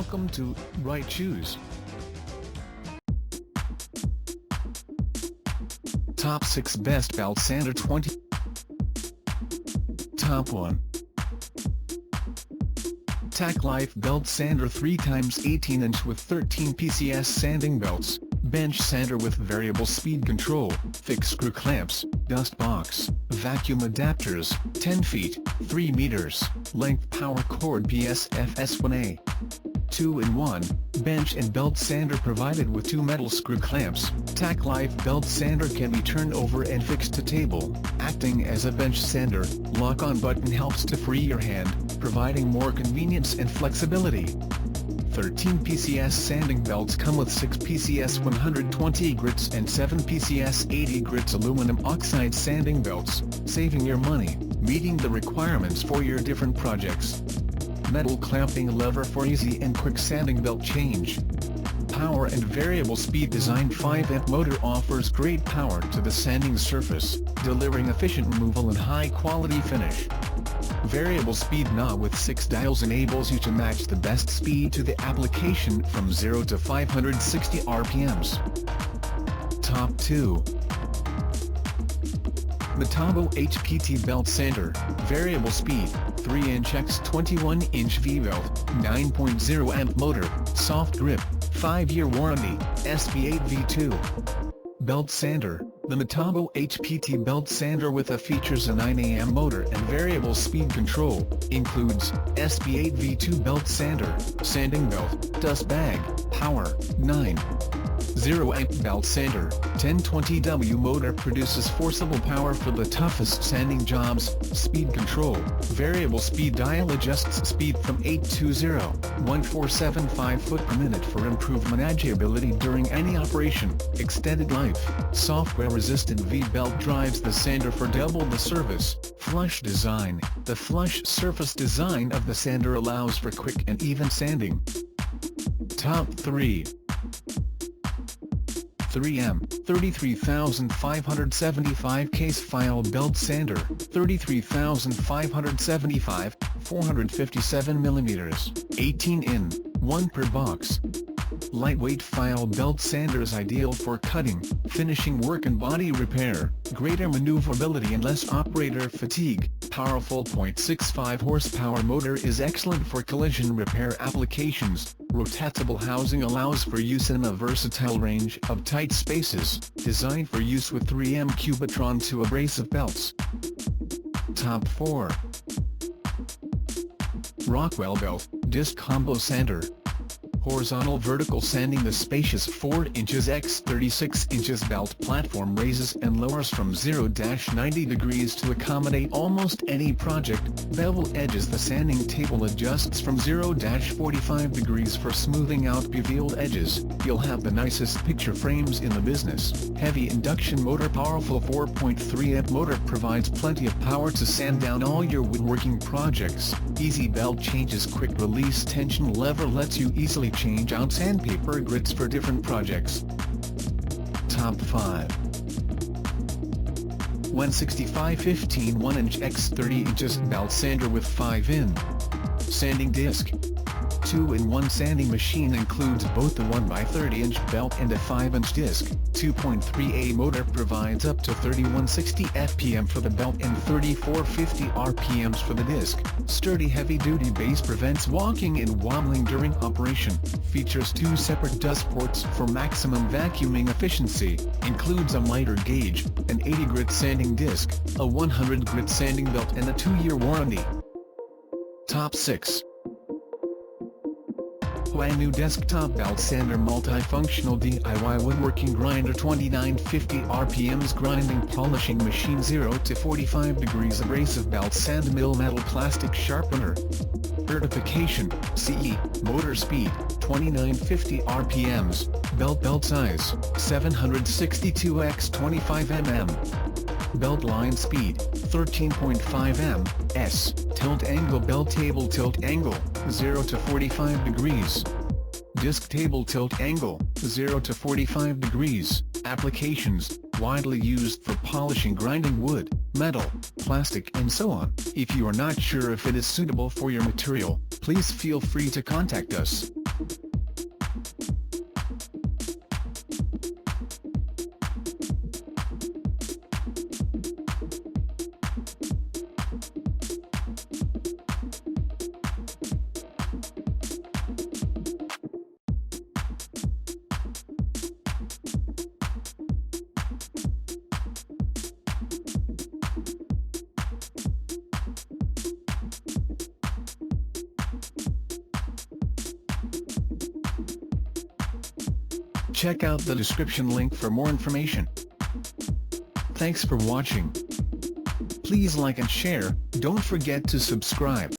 Welcome to Right Choose. Top 6 Best Belt Sander 20. Top 1. TACKLIFE Belt Sander 3x18" with 13 PCS sanding belts, bench sander with variable speed control, fixed screw clamps, dust box, vacuum adapters, 10 feet, 3 meters, length power cord PSFS1A. 2-in-1, bench and belt sander provided with 2 metal screw clamps. TACKLIFE belt sander can be turned over and fixed to table, acting as a bench sander. Lock-on button helps to free your hand, providing more convenience and flexibility. 13 PCS sanding belts come with 6 PCS 120 grits and 7 PCS 80 grits aluminum oxide sanding belts, saving your money, meeting the requirements for your different projects. Metal clamping lever for easy and quick sanding belt change. Power and variable speed design. 5-amp motor offers great power to the sanding surface, delivering efficient removal and high-quality finish. Variable speed knob with 6 dials enables you to match the best speed to the application from 0 to 560 RPMs. Top 2. Metabo HPT Belt Sander, Variable Speed, 3-inch x 21-inch V-belt, 9.0 amp motor, soft grip, 5-year warranty, SB8 V2. Belt Sander. The Metabo HPT Belt Sander features a 9 motor and variable speed control, includes SB8 V2 Belt Sander, sanding belt, dust bag, power, 9.0 amp belt sander, 1020W motor produces forcible power for the toughest sanding jobs, speed control, variable speed dial adjusts speed from 820-1475 foot per minute for improved manageability during any operation, extended life, software-resistant V-belt drives the sander for double the service. Flush design. The flush surface design of the sander allows for quick and even sanding. Top 3. 3M, 33575 Case File Belt Sander, 33575, 457mm, 18 in, 1 per box. Lightweight file belt sander is ideal for cutting, finishing work and body repair, greater maneuverability and less operator fatigue. Powerful 0.65 horsepower motor is excellent for collision repair applications. Rotatable housing allows for use in a versatile range of tight spaces, designed for use with 3M Cubitron to abrasive belts. Top 4. Rockwell Belt, Disc Combo Sander. Horizontal vertical sanding. The spacious 4 inches x 36 inches belt platform raises and lowers from 0-90 degrees to accommodate almost any project. Bevel edges. The sanding table adjusts from 0-45 degrees for smoothing out beveled edges. You'll have the nicest picture frames in the business. Heavy induction motor. Powerful 4.3 amp motor provides plenty of power to sand down all your woodworking projects. Easy belt changes. Quick release tension lever lets you easily change out sandpaper grits for different projects. Top 5. 16515 1-inch x 30 inches belt sander with 5-in sanding disc. 2-in-1 sanding machine includes both the 1x30-inch belt and a 5-inch disc. 2.3A motor provides up to 3160 fpm for the belt and 3450 rpms for the disc. Sturdy heavy-duty base prevents walking and wobbling during operation. Features 2 separate dust ports for maximum vacuuming efficiency. Includes a miter gauge, an 80-grit sanding disc, a 100-grit sanding belt and a 2-year warranty. Top 6. Huanyu Desktop Belt Sander Multifunctional DIY Woodworking Grinder 2950 RPMs Grinding Polishing Machine 0 to 45 degrees Abrasive Belt Sand Mill Metal Plastic Sharpener. Certification, CE, Motor Speed, 2950 RPMs, Belt size, 762x25mm. Belt line speed, 13.5 m/s. Tilt angle. Belt table tilt angle, 0 to 45 degrees. Disc table tilt angle, 0 to 45 degrees. Applications, widely used for polishing grinding wood, metal, plastic and so on. If you are not sure if it is suitable for your material, please feel free to contact us. Check out the description link for more information. Thanks for watching. Please like and share, don't forget to subscribe.